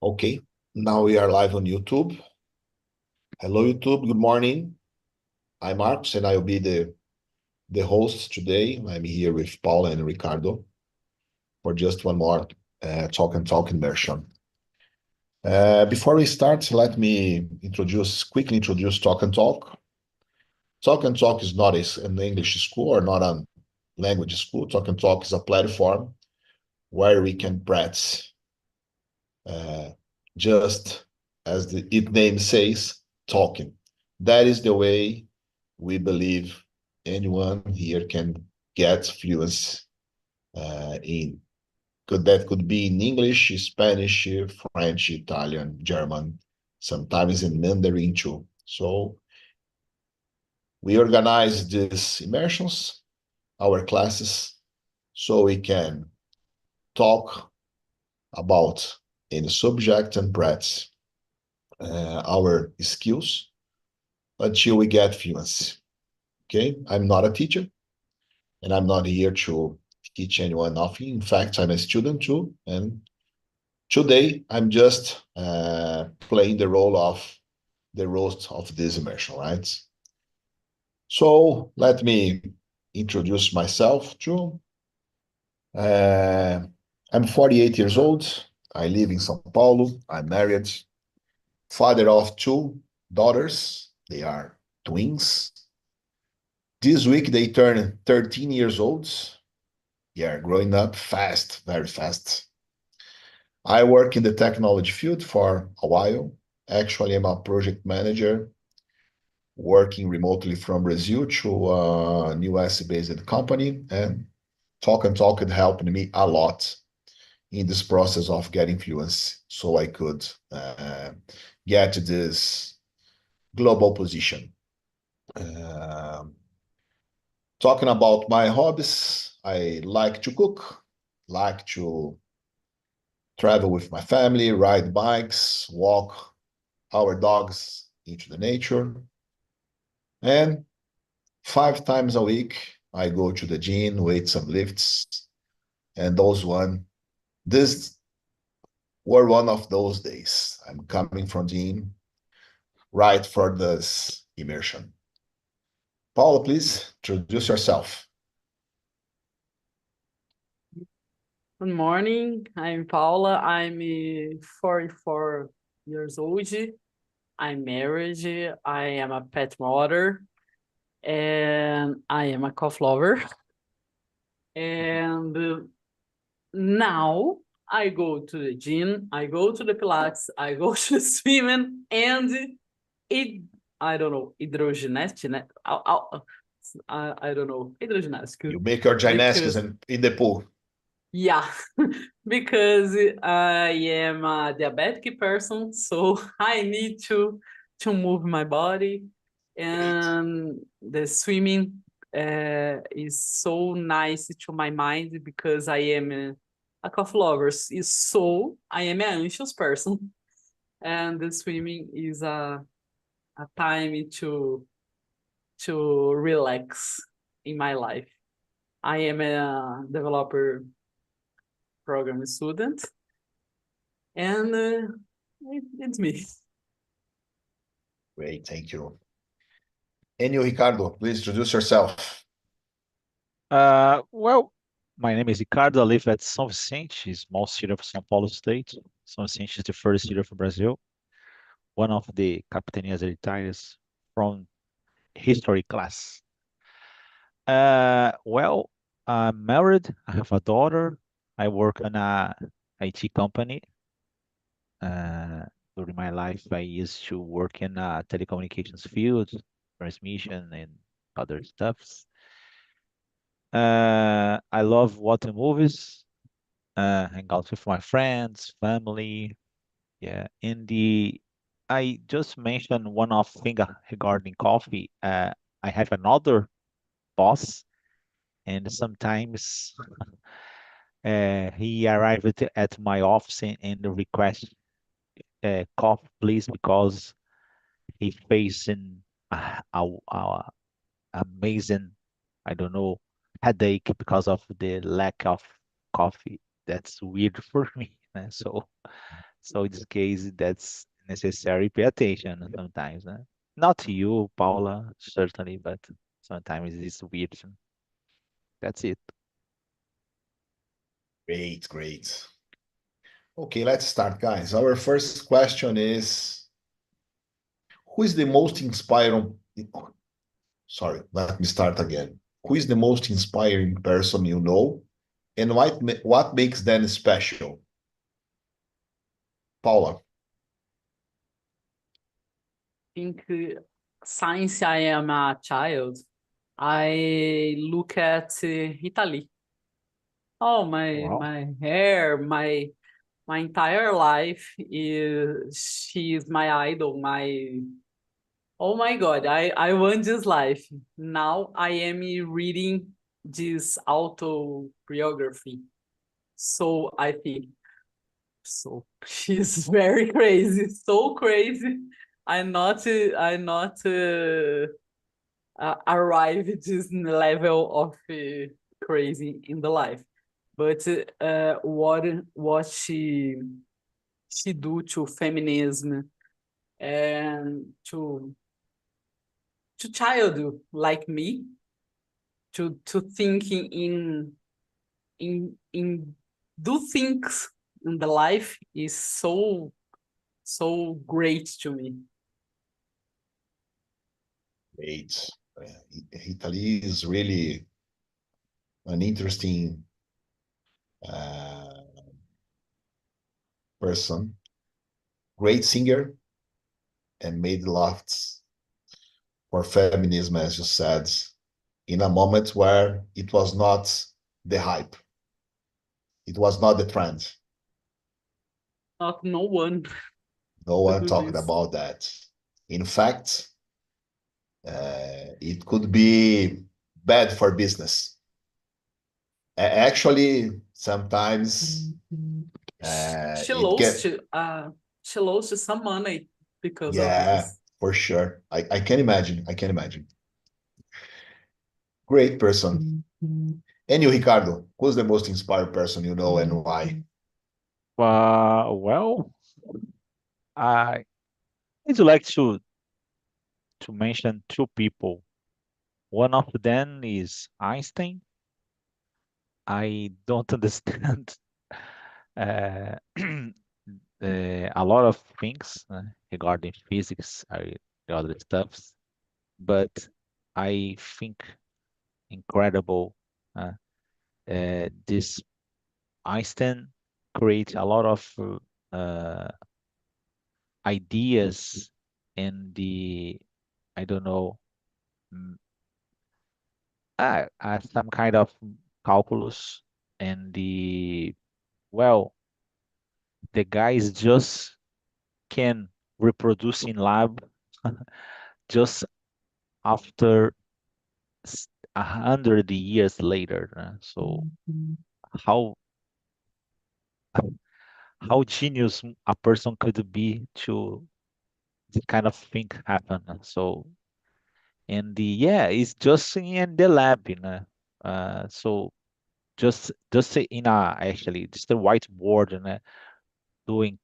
Okay, now we are live on YouTube. Hello, YouTube. Good morning. I'm Marcos, and I'll be the host today. I'm here with Paula and Ricardo for just one more Talk and Talk immersion. Before we start, let me quickly introduce Talk and Talk. Talk and Talk is not an English school or not a language school. Talk and Talk is a platform where we can practice just as its name says, talking. That is the way we believe anyone here can get fluency in. That could be in English, Spanish, French, Italian, German, sometimes in Mandarin too. So we organize these immersions, our classes, so we can talk about any subject and practice our skills until we get fluency. Okay, I'm not a teacher, and I'm not here to teach anyone nothing. In fact, I'm a student too, and today I'm just playing the role of the host of this immersion, right? So let me introduce myself too. I'm 48 years old. I live in São Paulo. I'm married, father of two daughters. They are twins. This week they turn 13 years old. Yeah, growing up fast, very fast. I work in the technology field for a while. Actually, I'm a project manager working remotely from Brazil to a US-based company, and Talk and Talk had helped me a lot in this process of getting fluency, so I could get this global position. Talking about my hobbies, I like to cook, like to travel with my family, ride bikes, walk our dogs into the nature. And 5 times a week, I go to the gym, weight some lifts. And this were one of those days. I'm coming from gym right for this immersion. Paula, please introduce yourself. Good morning. I'm Paula. I'm 44 years old. I'm married. I am a pet mother, and I am a cough lover. And now I go to the gym, I go to the Pilates, I go to swimming, and it, I don't know, hydroginast, I don't know, hydroginástica. You make your gymnastics Because in the pool. Yeah, because I am a diabetic person, so I need to move my body, Great. and the swimming is so nice to my mind because I am a cough lover, so I am an anxious person, and the swimming is a time to relax in my life. I am a developer program student, and it's me. Great, thank you. Enio Ricardo, please introduce yourself. Well, my name is Ricardo. I live at São Vicente, small city of São Paulo state. São Vicente is the first city of Brazil, one of the capitanias hereditárias from history class. Well, I'm married. I have a daughter. I work in a IT company. During my life, I used to work in a telecommunications field, transmission and other stuffs. I love watching movies, hang out with my friends, family. Yeah, I just mentioned one of thing regarding coffee. I have another boss, and sometimes he arrived at my office and request coffee, please, because he facing a amazing, I don't know, headache because of the lack of coffee. That's weird for me. So So in this case, that's necessary. Pay attention sometimes. Not to you, Paula, certainly, but sometimes it's weird. That's it. Great, great. Okay, let's start, guys. Our first question is, who is the most inspiring? Sorry, let me start again. Who is the most inspiring person you know, and what makes them special? Paula. Think since I am a child, I look at Italy. Oh, Wow. my hair, my entire life she is my idol, my oh my God, I want this life. Now I am reading this autobiography. So I think so she's very crazy, so crazy. I not arrive at this level of crazy in the life. But what she do to feminism and to child like me to thinking in do things in the life is so great to me. Great. Italy is really an interesting person, great singer, and made lots for feminism, as you said, in a moment where it was not the hype, it was not the trend. Not no one No to one do talked this. about that. In fact, it could be bad for business. Actually, sometimes She it lost can, to she lost some money because of yeah, this. for sure. I can imagine. I can imagine. Great person. And you, Ricardo, who's the most inspired person you know and why? Well, I would like to mention two people. One of them is Einstein. I don't understand uh, a lot of things regarding physics or the other stuffs, but I think incredible. This Einstein create a lot of ideas in the I don't know mm, some kind of calculus and the guys just can reproduce in lab just after 100 years later. So how how genius a person could be to this kind of thing happen. So and it's just in the lab, so just in a actually just a whiteboard and doing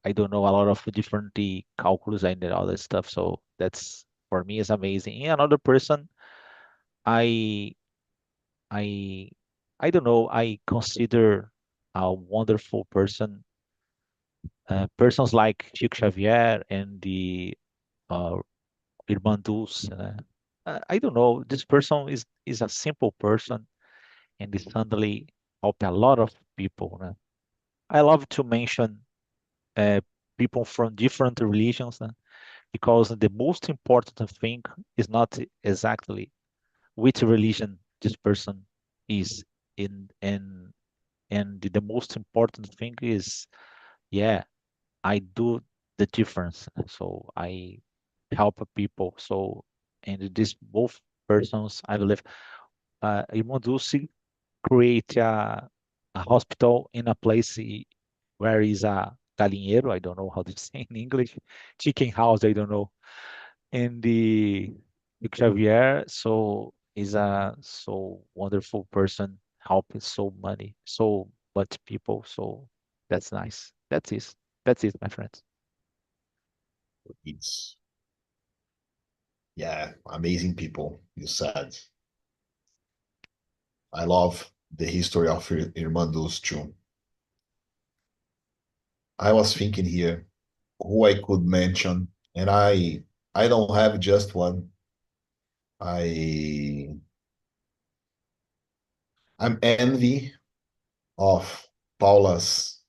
I don't know a lot of different the calculus and all that stuff. So that's for me is amazing. And another person I I I don't know I consider a wonderful person. Persons like Chico Xavier and the uh, Irmã Dulce. I don't know. This person is a simple person and is suddenly help a lot of people. I love to mention uh, people from different religions because the most important thing is not exactly which religion this person is in, and the most important thing is, yeah, I do the difference. So I help people. So and this both persons, I believe, Irmã Dulce create a hospital in a place where is a galinheiro. I don't know how to say in English. Chicken house. I don't know. And the Xavier, so is a so wonderful person, helping so much people. So that's nice. That's it. That's it, my friends. It's, yeah, amazing people, you said. I love the history of Irmãos too. I was thinking here who I could mention, and I don't have just one. I'm envy of Paula's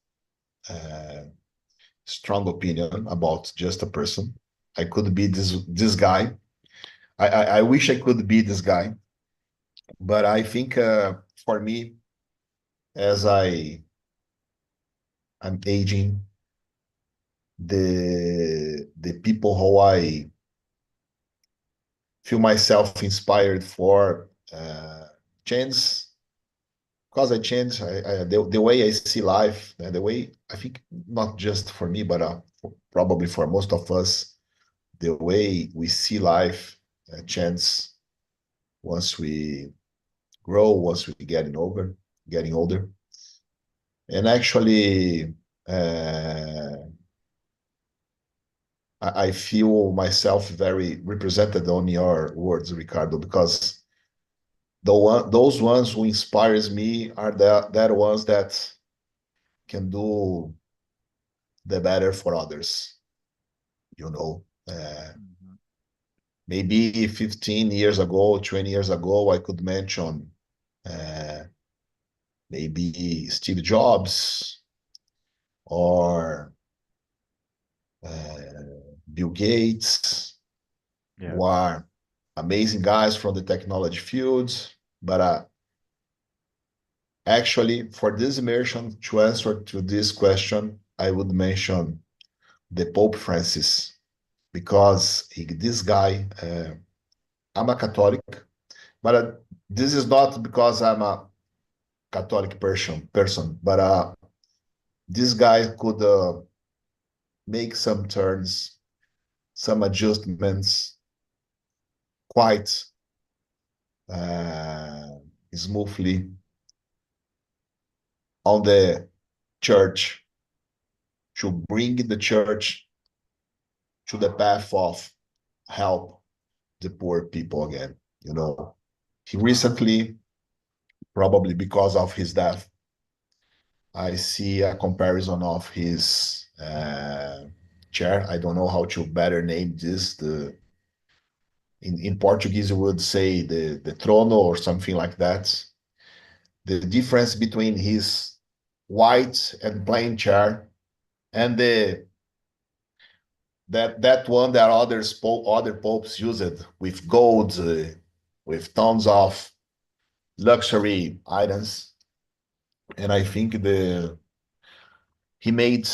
strong opinion about just a person. I could be this guy. I wish I could be this guy, but I think for me, as I'm aging, the people who I feel myself inspired for change, because I change the way I see life, and the way I think not just for me, but probably for most of us, the way we see life change once we grow, once we getting older. And actually, I feel myself very represented on your words, Ricardo, because those ones who inspires me are that ones that can do the better for others. You know, maybe 15 years ago, 20 years ago, I could mention maybe Steve Jobs or Bill Gates, who are amazing guys from the technology fields. But actually, for this immersion, to answer to this question, I would mention the Pope Francis, because this guy, I'm a Catholic, but this is not because I'm a Catholic person, but this guy could make some turns, some adjustments quite smoothly on the church, to bring the church to the path of help the poor people again. You know, he recently, probably because of his death, I see a comparison of his chair. I don't know how to better name this. In Portuguese, we would say the trono or something like that. The difference between his white and plain chair and that one that other popes used with gold, with tons of luxury items. And I think he made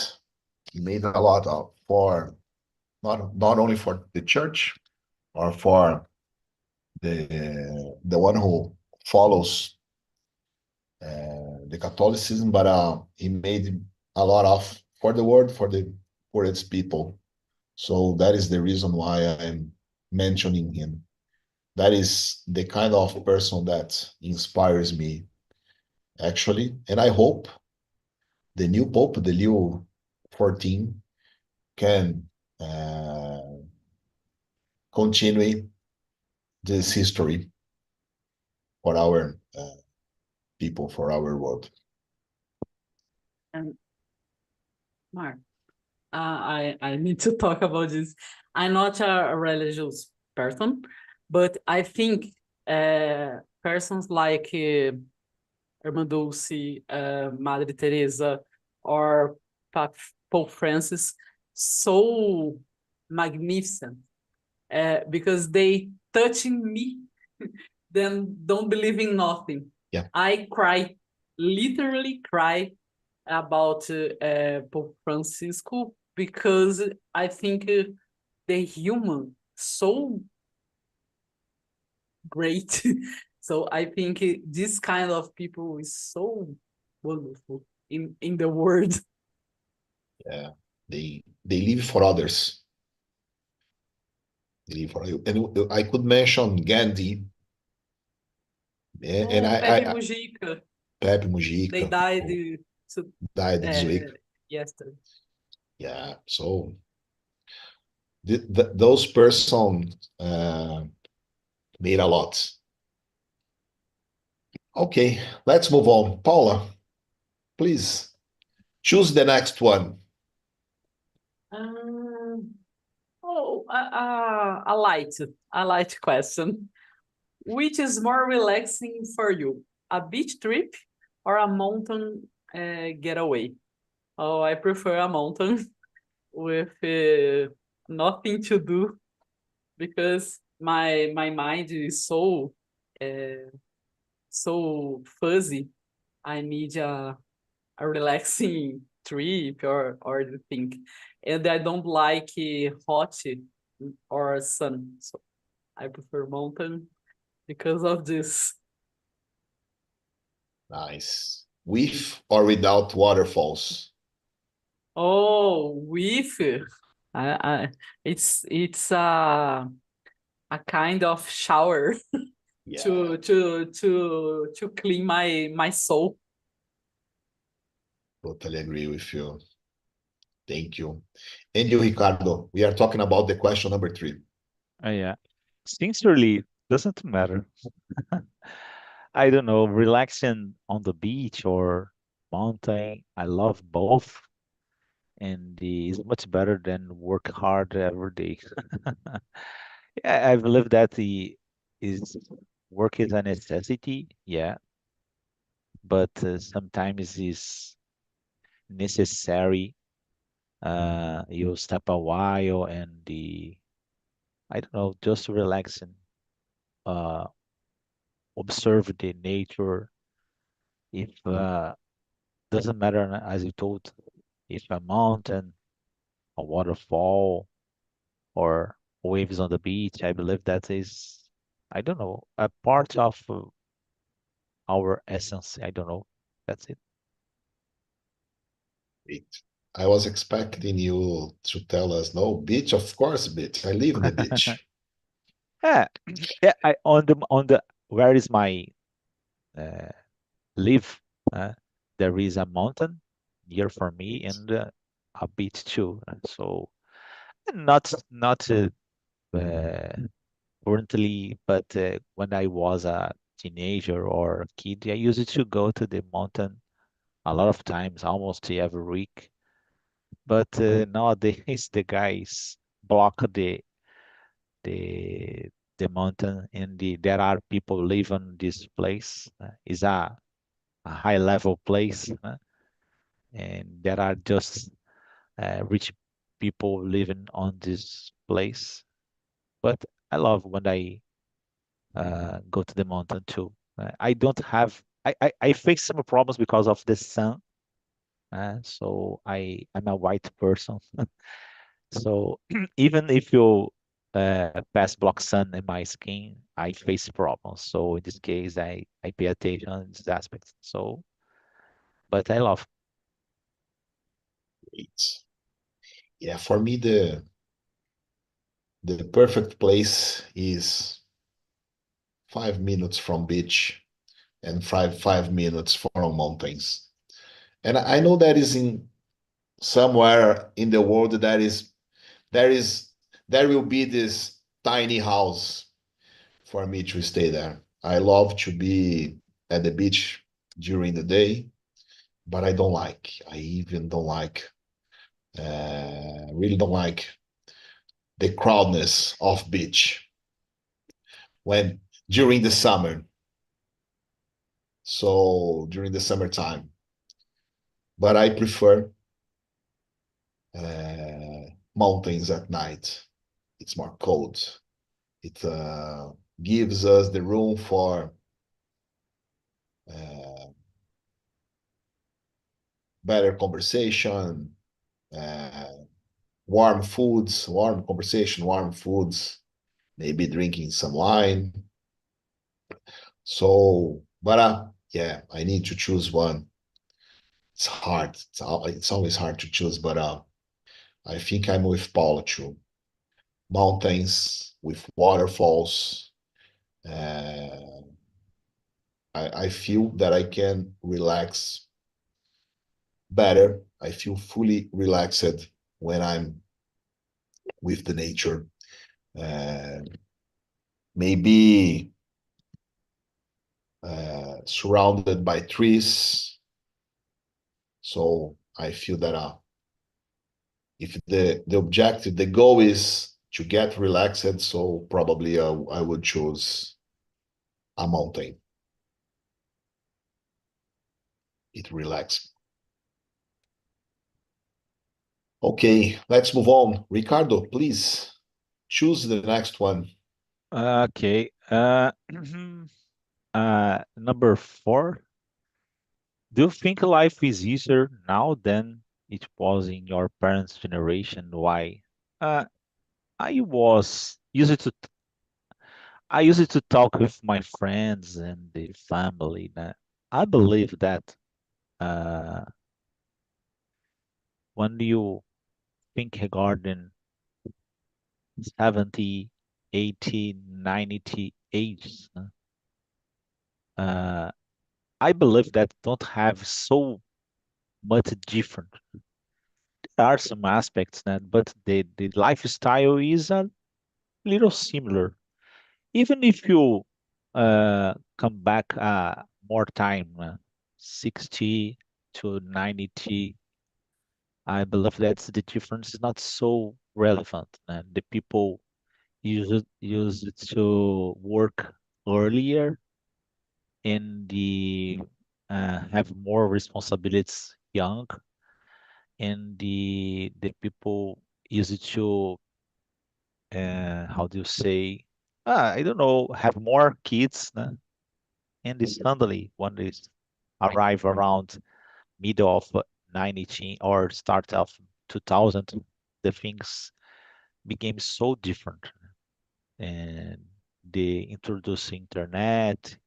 a lot of for not only for the church or for the one who follows the Catholicism, but he made a lot of for the world, for its people. So that is the reason why I'm mentioning him. That is the kind of person that inspires me, actually. And I hope the new Pope, the Leo 14, can continue this history for our people, for our world. And Mark, I need to talk about this. I'm not a religious person, but I think persons like Irmã Dulce, Madre Teresa, or Pope Francis, so magnificent, because they touching me, then don't believe in nothing. Yeah. I literally cry about Pope Francisco, because I think the human so great. So I think this kind of people is so wonderful in the world. Yeah, they live for others. They live for you. And I could mention Gandhi. And Pepe Mujica, Pepe they Mujica, died who died this week. yesterday. Yeah, so those person made a lot. Okay, let's move on. Paula, please choose the next one. Um, oh, a light question. Which is more relaxing for you, a beach trip or a mountain getaway? Oh, I prefer a mountain with nothing to do because my mind is so fuzzy. I need a relaxing trip or the thing, and I don't like hot or sun, so I prefer mountain because of this. Nice. With or without waterfalls? Oh, with it's a kind of shower Yeah, to clean my soul. totally agree with you. Thank you. And you, Ricardo, we are talking about the question number 3. Yeah. Sincerely, doesn't matter. I don't know, relaxing on the beach or mountain. I love both, and it's much better than work hard every day. Yeah, I believe that the is work is a necessity, yeah, but sometimes is necessary. You step a while and I don't know, just relaxing, uh, observe the nature. If doesn't matter, as you told, if a mountain, a waterfall, or waves on the beach, I believe that is, I don't know, a part of our essence. I don't know. That's it. I was expecting you to tell us, no, beach, of course, beach. I live in the beach. Yeah, yeah. I on the where is my uh, live? There is a mountain near for me and a beach too. So not uh, currently, but when I was a teenager or a kid, I used to go to the mountain a lot of times, almost every week. But nowadays, the guys block the the mountain, and there are people living this place. Is a high level place, and there are just rich people living on this place. But I love when I go to the mountain too. I don't have I face some problems because of the sun. So I'm a white person. So even if you pass block sun in my skin, I face problems. So in this case, I pay attention in this aspect. So, but I love. Great. Yeah, for me, the perfect place is 5 minutes from beach and five minutes from mountains. And I know that is in somewhere in the world there is there will be this tiny house for me to stay there. I love to be at the beach during the day, but I even don't like, really don't like the crowdness of beach when during the summer. So during the summertime, but I prefer mountains at night. It's more cold. It gives us the room for uh, better conversation, uh, warm conversation, warm foods, maybe drinking some wine. So, but yeah, I need to choose one. It's hard. It's always hard to choose, but I think I'm with Paula too. Mountains with waterfalls. Uh, I feel that I can relax better. I feel fully relaxed when I'm with the nature. Maybe surrounded by trees. So I feel that if the objective, the goal is to get relaxed, so probably I would choose a mountain. It relaxes. Okay, let's move on. Ricardo, please choose the next one. Okay. Number 4. Do you think life is easier now than it was in your parents' generation? Why? Uh, I was used to I used to talk with my friends and the family. I believe that uh, when you think regarding 70, 80, 90 ages, uh, I believe that don't have so much different. There are some aspects that, but the lifestyle is a little similar. Even if you come back more time, 60 to 90, I believe that the difference is not so relevant. And the people use it to work earlier and have more responsibilities young, and the people use it to how do you say, I don't know, have more kids, né? And suddenly when they arrive around middle of 19 or start of 2000, the things became so different, and they introduce internet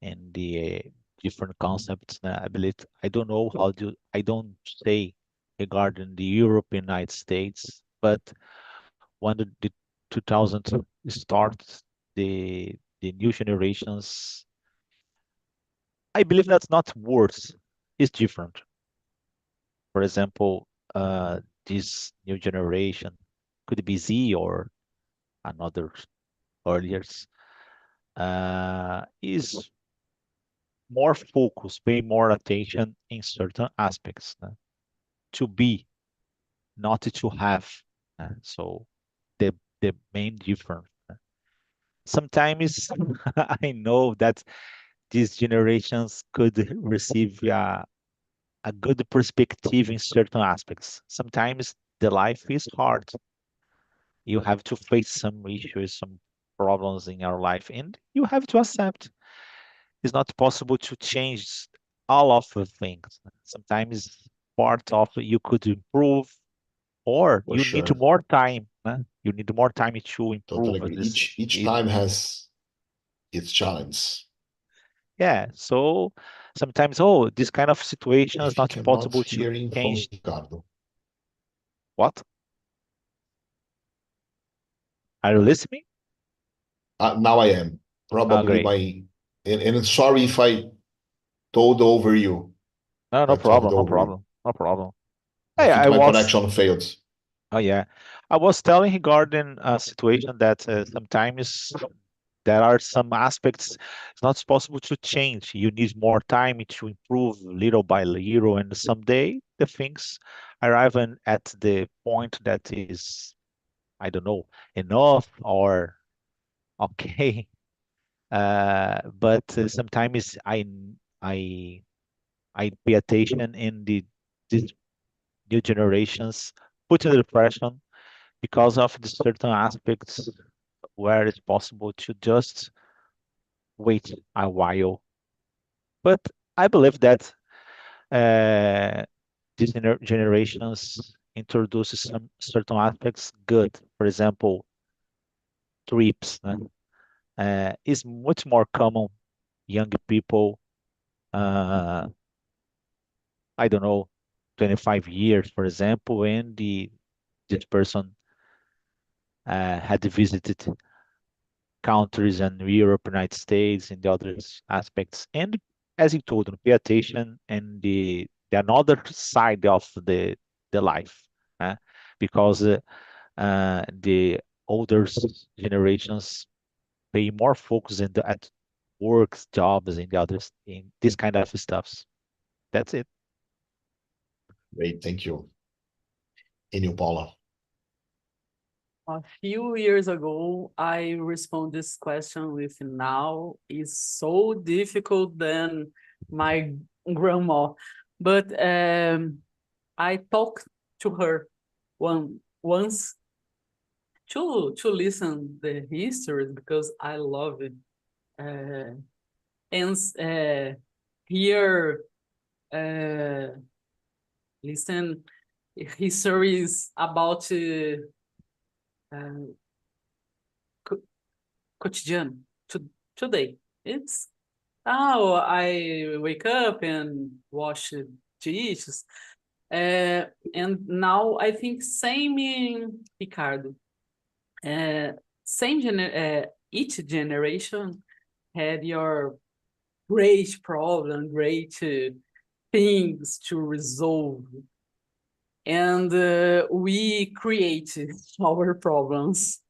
and the different concepts. I believe, I don't know how do I don't say regarding the Europe, United States, but when the 2000 starts, the new generations, I believe that's not worse. It's different. For example, this new generation could be Z or another earlier, is more focused, pay more attention in certain aspects, to be, not to have. So the the main difference. Sometimes I know that these generations could receive a good perspective in certain aspects. Sometimes the life is hard. You have to face some issues, some problems in your life, and you have to accept. It's not possible to change all of the things. Sometimes part of you could improve, or For you need sure. more time. You need more time to Totally improve agree. this. Each time has its challenge. Yeah, so sometimes, oh, this kind of situation is If you not cannot possible to hear him from change. Ricardo. What? Are you listening? Now I am. Oh, Probably great. my and sorry if I told over you. No, I no talked problem, no over you. problem, no problem. I Hey, think I my was, connection failed. oh yeah, I was telling regarding a situation that sometimes there are some aspects it's not possible to change. You need more time to improve little by little, and someday the things arrive at the point that is, I don't know, enough or okay. But sometimes I I pay attention in these new generations put in depression because of the certain aspects where it's possible to just wait a while. But I believe that uh, these generations introduces some certain aspects good. For example, trips is much more common. Young people, uh, I don't know, 25 years, for example, and this person had visited countries and Europe, United States, and the other aspects. And as you told, pay attention and the another side of the life. because the older generations pay more focus at works, jobs, and the others in this kind of stuffs. That's it. Great, thank you. And you, Paula? A few years ago, I responded this question with now is so difficult than my grandma. But I talked to her once to listen the history because I love it. And here listen histories about cotidiano today. It's I wake up and wash dishes. And now I think same in Ricardo. Each generation had your great problem, great things to resolve. And we created our problems.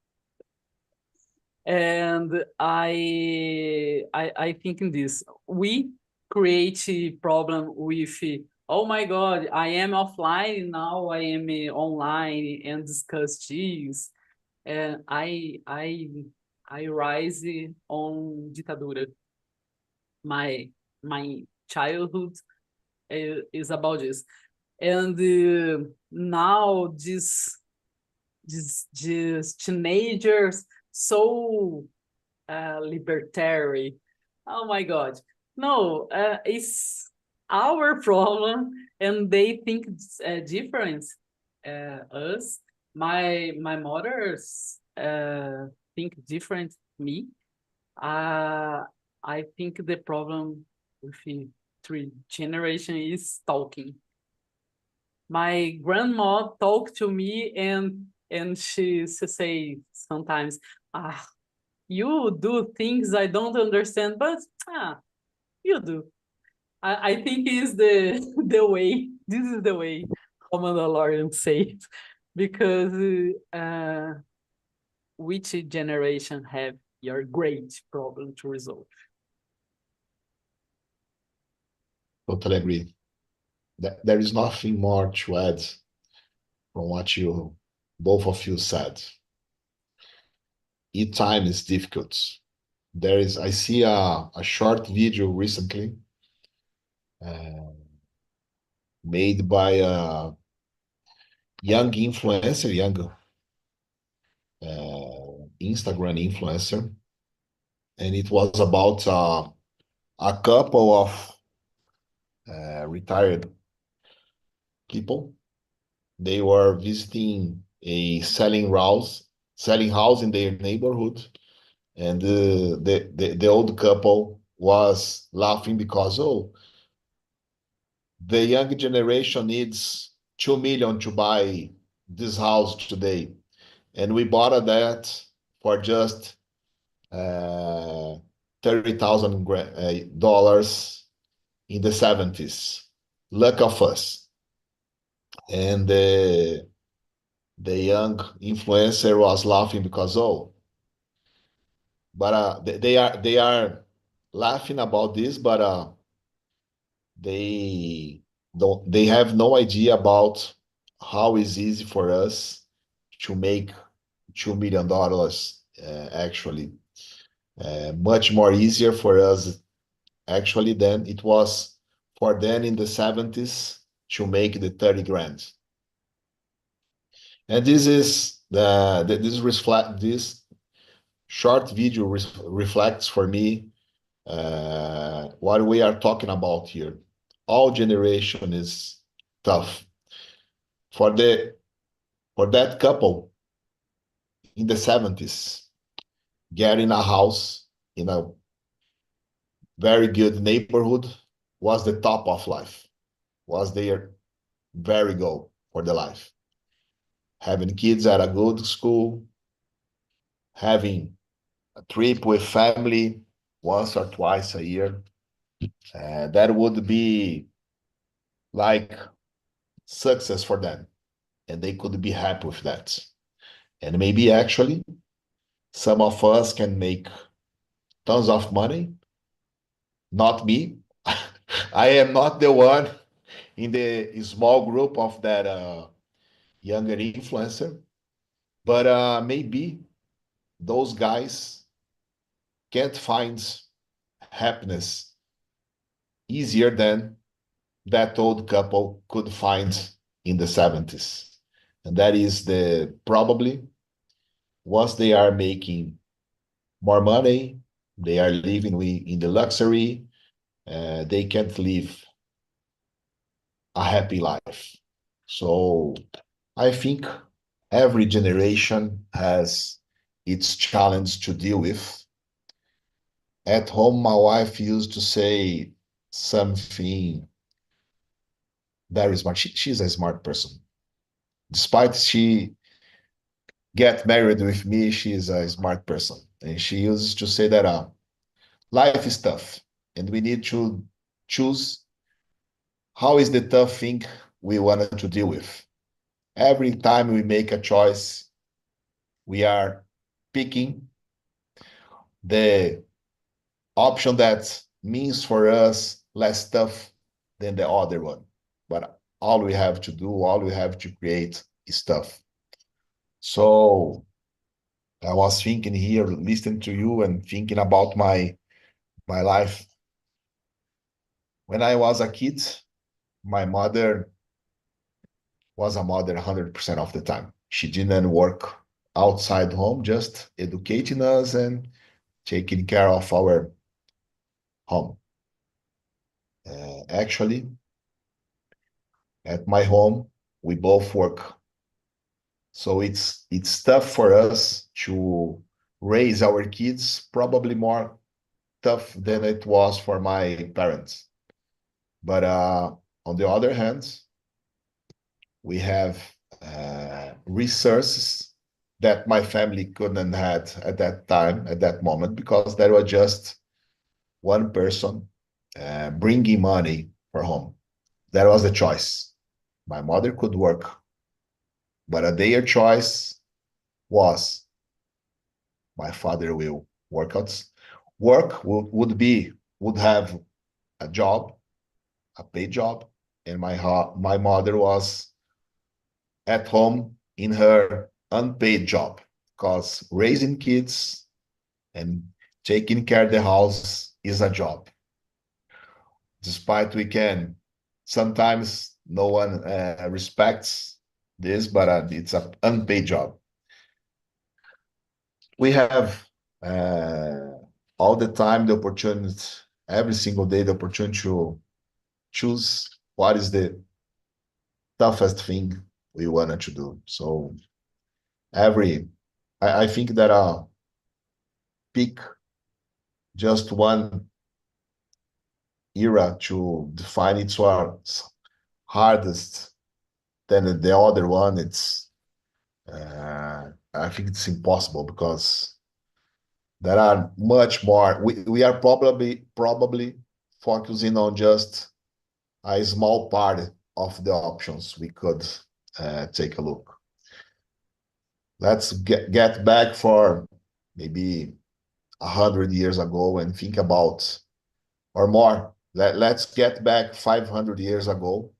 And I think in this, we create a problem with, oh my God, I am offline, now I am online and discuss this. And I rise on ditadura. My childhood is about this. And now these teenagers so libertarian. Oh my God. No, it's our problem and they think it's different. Us, my mothers think different me. I think the problem with the three generation is talking. My grandma talked to me and she say sometimes, you do things I don't understand, but you do. I think is the the way. This is the way Mandalorian say it, because which generation have your great problem to resolve? Totally agree. There is nothing more to add from what you both of you said. Each time is difficult. I see a short video recently made by a young influencer, young Instagram influencer, and it was about a couple of retired people. They were visiting a selling house in their neighborhood, and the old couple was laughing because the young generation needs 2 million to buy this house today, and we bought that for just $30,000 in the 70s. Luck of us. And the young influencer was laughing because but they are laughing about this, but they have no idea about how it's easy for us to make $2 million actually. Much more easier for us actually than it was for them in the 70s to make the 30 grand. And this short video reflects for me what we are talking about here. All generation is tough. For that couple in the 70s, getting a house in a very good neighborhood was the top of life, was their very goal for the life. Having kids at a good school, having a trip with family once or twice a year, that would be like success for them. and they could be happy with that. And maybe actually some of us can make tons of money. Not me. I am not the one in the small group of that younger influencer, but maybe those guys can't find happiness easier than that old couple could find in the 70s. And that is probably once they are making more money, they are living in the luxury, they can't live a happy life. So I think every generation has its challenge to deal with. At home, my wife used to say something very smart. She's a smart person. Despite she get married with me, she's a smart person. And she used to say that life is tough and we need to choose how is the tough thing we wanted to deal with. Every time we make a choice, we are picking the option that means for us less tough than the other one. But all we have to do, all we have to create is tough. So I was thinking here, listening to you and thinking about my life. When I was a kid, my mother was a mother 100% of the time. She didn't work outside home, just educating us and taking care of our home. Actually, at my home, we both work. So it's tough for us to raise our kids, probably more tough than it was for my parents. But on the other hand, we have resources that my family couldn't had at that time, at that moment, because there was just one person bringing money for home. That was the choice. My mother could work, but their choice was my father will work out. Work would have a job, a paid job, and my mother was at home in her unpaid job, because raising kids and taking care of the house is a job. Despite we can, sometimes no one respects this, but it's an unpaid job. We have all the time the opportunity, every single day, the opportunity to choose what is the toughest thing we wanted to do. So I think that I'll pick just one era to define it was hardest than the other one. I think it's impossible because there are much more. We are probably focusing on just a small part of the options we could take a look. Let's get back for maybe 100 years ago and think about, or more. Let's get back 500 years ago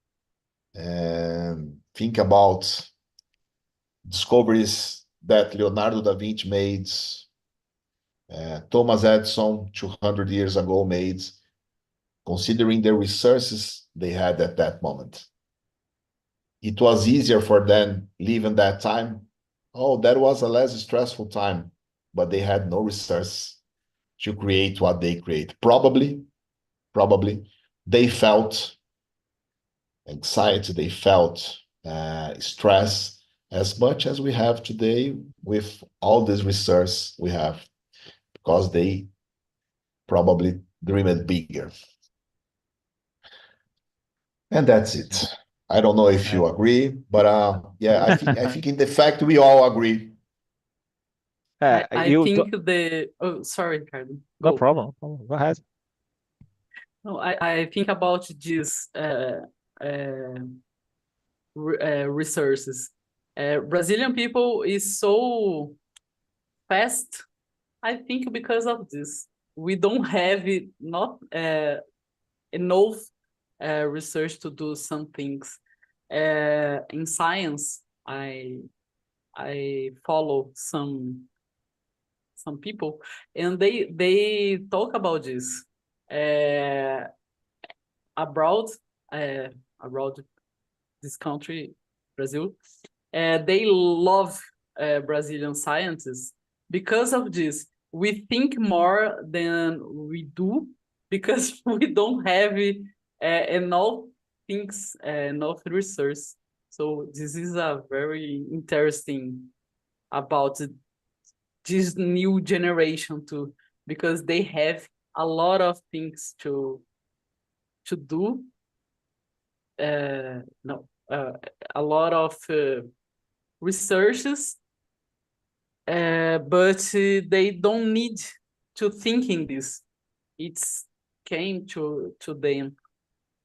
and think about discoveries that Leonardo da Vinci made, Thomas Edison 200 years ago made, considering the resources they had at that moment. It was easier for them living that time. Oh, that was a less stressful time, but they had no resource to create what they create. Probably they felt anxiety, they felt stress as much as we have today with all this resource we have, because they probably dreamed bigger. And that's it. I don't know if you agree, but yeah, I think in the fact we all agree. I think oh, sorry, Ricardo. No problem. Go ahead. No, I think about these resources. Brazilian people is so fast, I think because of this. We don't have not enough research to do some things. In science, I follow some people, and they talk about this. Abroad this country, Brazil, they love Brazilian scientists because of this. We think more than we do because we don't have enough things, enough research. So this is a very interesting about this new generation too, because they have a lot of things to do. A lot of researches, but they don't need to think in this. It's came to them.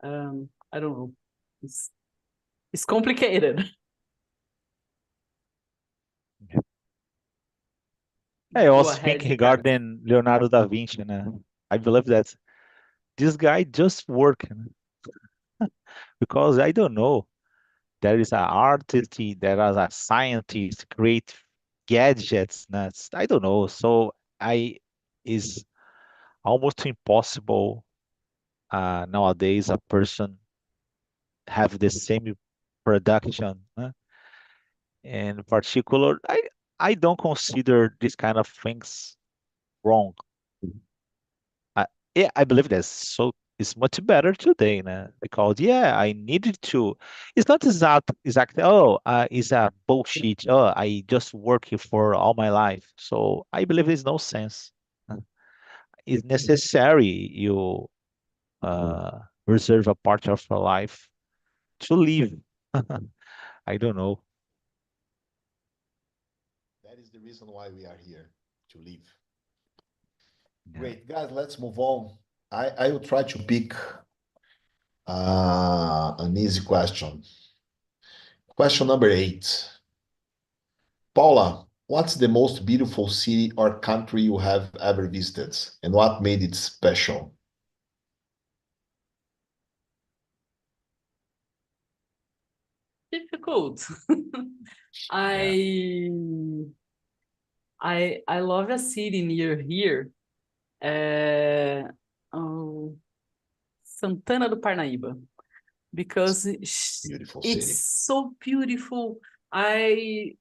I don't know. It's complicated. I Go was ahead, thinking Ricardo. regarding Leonardo da Vinci, né? I believe that this guy just worked, né? Because I don't know, there is an artist, there is a scientist, create gadgets, né? I don't know. So is almost impossible nowadays a person have the same production, né? In particular, I don't consider this kind of things wrong. Yeah, I believe that. So it's much better today, né? Because yeah, I needed to. It's not exactly. Oh, it's a bullshit. Oh, I just work here for all my life. So I believe there's no sense. uh, It's necessary you reserve a part of your life to live. I don't know. That is the reason why we are here, to live. Yeah. Great, guys, let's move on. I will try to pick an easy question. Question number 8. Paula, what's the most beautiful city or country you have ever visited, and what made it special? Difficult. Yeah. I love a city near here. Oh, Santana do Parnaíba, because Beautiful it's city. so beautiful. The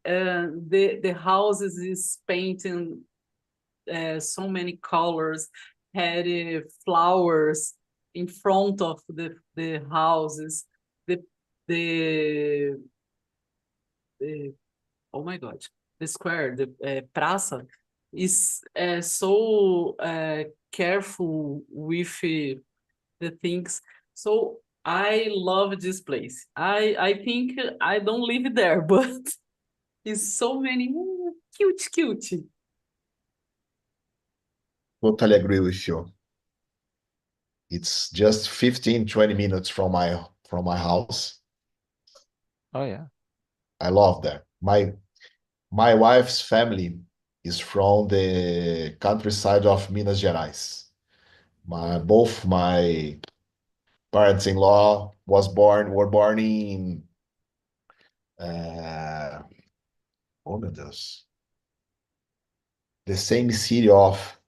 houses is painted so many colors, had flowers in front of the houses. The oh my God, the square, the praça is so careful with the things. So I love this place. I think I don't live there, but it's so many cute. Totally agree with you. It's just 15, 20 minutes from my house. Oh yeah. I love that. My wife's family is from the countryside of Minas Gerais. Both my parents-in-law were born in oh meu Deus, the same city of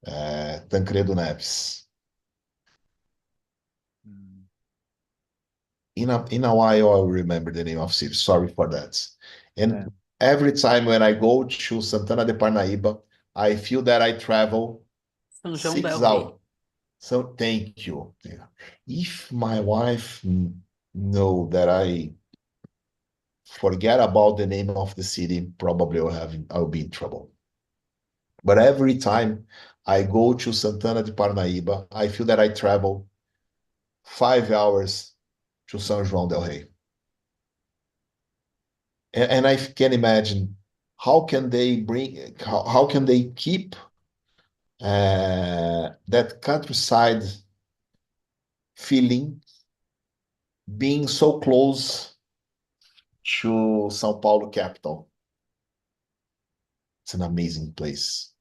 Tancredo Neves. Mm, In a while, I will remember the name of city. Sorry for that. And yeah. every time when I go to Santana de Parnaíba, I feel that I travel São João 6 del Rei. hours. So thank you. If my wife know that I forget about the name of the city, probably I'll be in trouble. But every time I go to Santana de Parnaíba, I feel that I travel 5 hours to São João del Rei. And I can imagine how can they keep that countryside feeling being so close to São Paulo capital. It's an amazing place.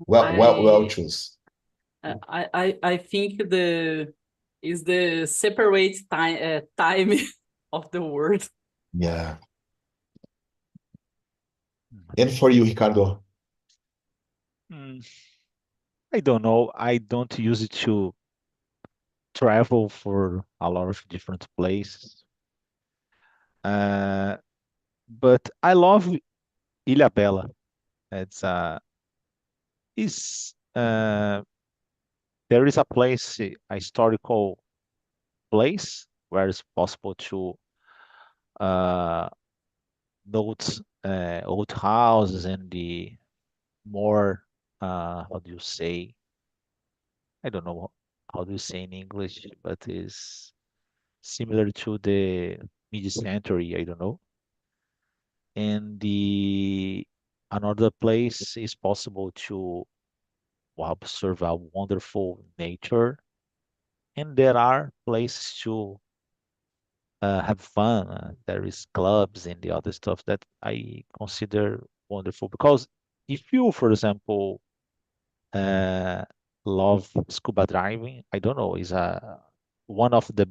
Well choose. I think the separate time of the word. Yeah. And for you, Ricardo? I don't know. I don't use it to travel for a lot of different places. But I love Ilhabela. It's there is a place, a historical place where it's possible to note old houses and the more how do you say? I don't know how do you say in English, but is similar to the mid-century. I don't know. And the another place is possible to observe a wonderful nature, and there are places to have fun. There is clubs and the other stuff that I consider wonderful because if you, for example, uh, love scuba diving, I don't know, is one of the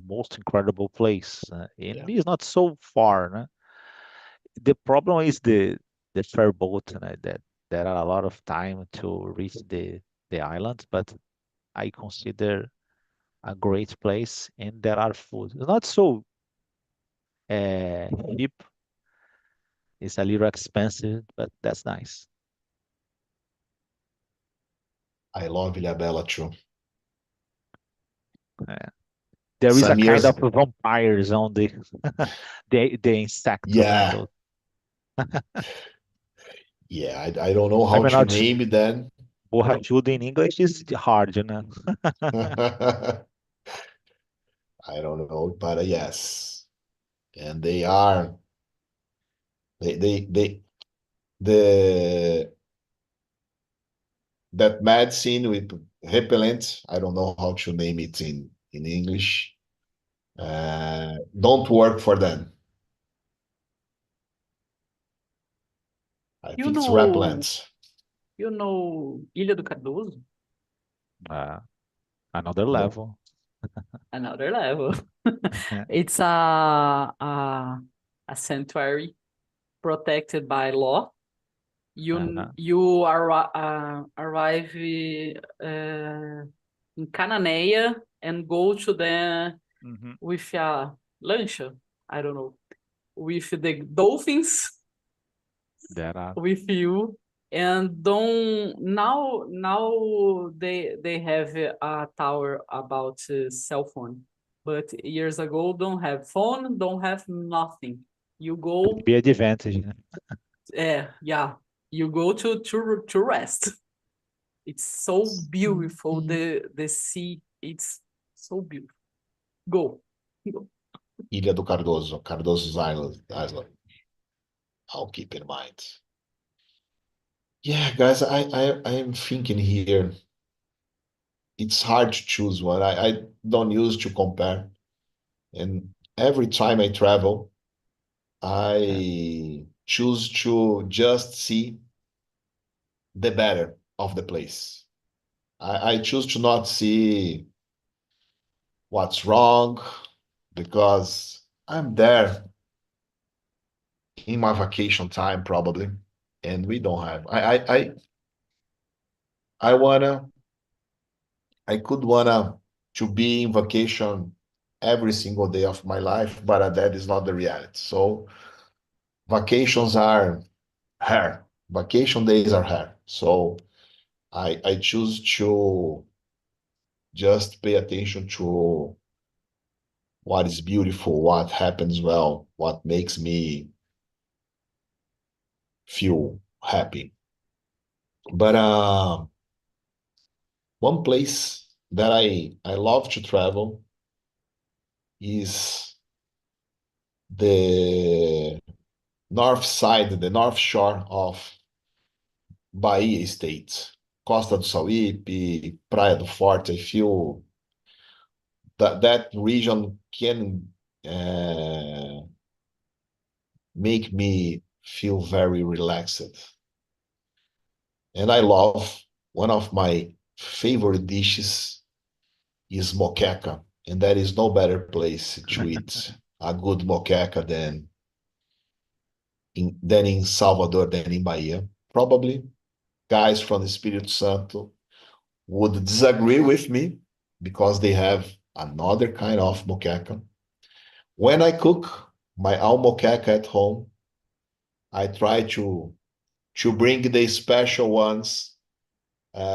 most incredible place, and it's not so far. No? The problem is the ferry boat, that there are a lot of time to reach the island, but I consider a great place, and there are food. It's not so cheap. It's a little expensive, but that's nice. I love Ilhabela too. There is a Some kind years, of vampires on the the insect. yeah, yeah. I don't know how I'm to not name it then. borrachudo in English is hard, you know. I don't know, but yes, and they are they the that medicine with repellent. I don't know how to name it in English. Don't work for them. I You think it's know, repellent. Ilha do Cardoso? Another No. level. Another level. It's a sanctuary protected by law. You arrive in Cananeia and go to them with a lancha, I don't know, with the dolphins There are. with you, and don't now they have a tower about cell phone, but years ago don't have phone, don't have nothing. You go, Be advantage. yeah, you go to rest. It's so beautiful. The sea, it's so beautiful. Go. Ilha do Cardoso, Cardoso's Island. I'll keep in mind. Yeah, guys, I am thinking here. It's hard to choose one. I don't use to compare. And every time I travel, I choose to just see the better of the place. I choose to not see what's wrong because I'm there in my vacation time probably, and we don't have. I wanna. I could wanna to be in vacation every single day of my life, but that is not the reality. So vacations are rare. Vacation days are rare. So I choose to just pay attention to what is beautiful, what happens well, what makes me feel happy. But one place that I love to travel is the north side, the north shore of Bahia State, Costa do Sauípe, Praia do Forte. I feel that region can make me feel very relaxed. And I love, one of my favorite dishes is moqueca, and there is no better place to eat a good moqueca than in Salvador, than in Bahia. Probably guys from the Espírito Santo would disagree with me because they have another kind of moqueca. When I cook my own moqueca at home, I try to bring the special ones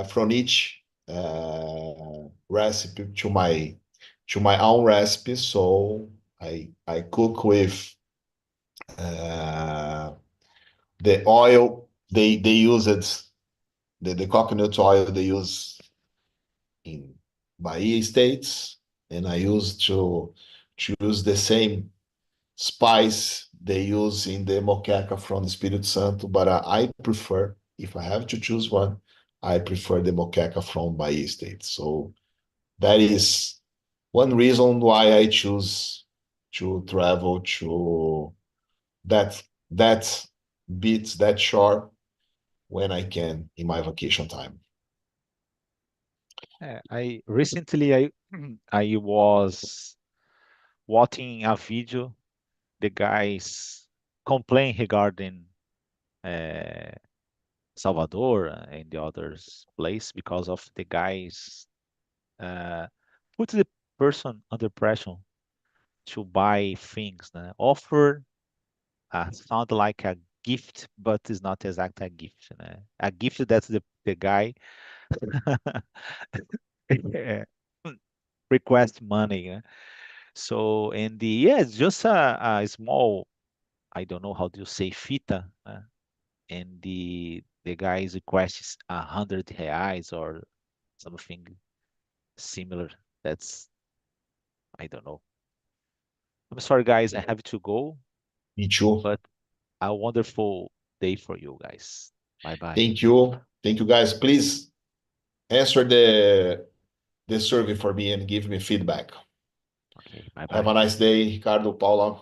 from each recipe to my own recipe. So I cook with the oil they use it, the coconut oil they use in Bahia states, and I used to use the same spice they use in the moqueca from the Espírito Santo, but I prefer, if I have to choose one, I prefer the moqueca from Bahia state. So that is one reason why I choose to travel to that beach, that shore, when I can in my vacation time. I recently I was watching a video. The guys complain regarding Salvador and the others place because of the guys put the person under pressure to buy things. Offer sound like a gift, but it's not exactly a gift. A gift that the guy request money. So and the yeah, it's just a small, I don't know how do you say fita, and the guy's request is 100 reais or something similar. That's, I don't know. I'm sorry, guys. I have to go, Me too. but a wonderful day for you guys. Bye bye. Thank you. Thank you, guys. Please answer the survey for me and give me feedback. Okay, bye Have bye. a nice day, Ricardo, Paula.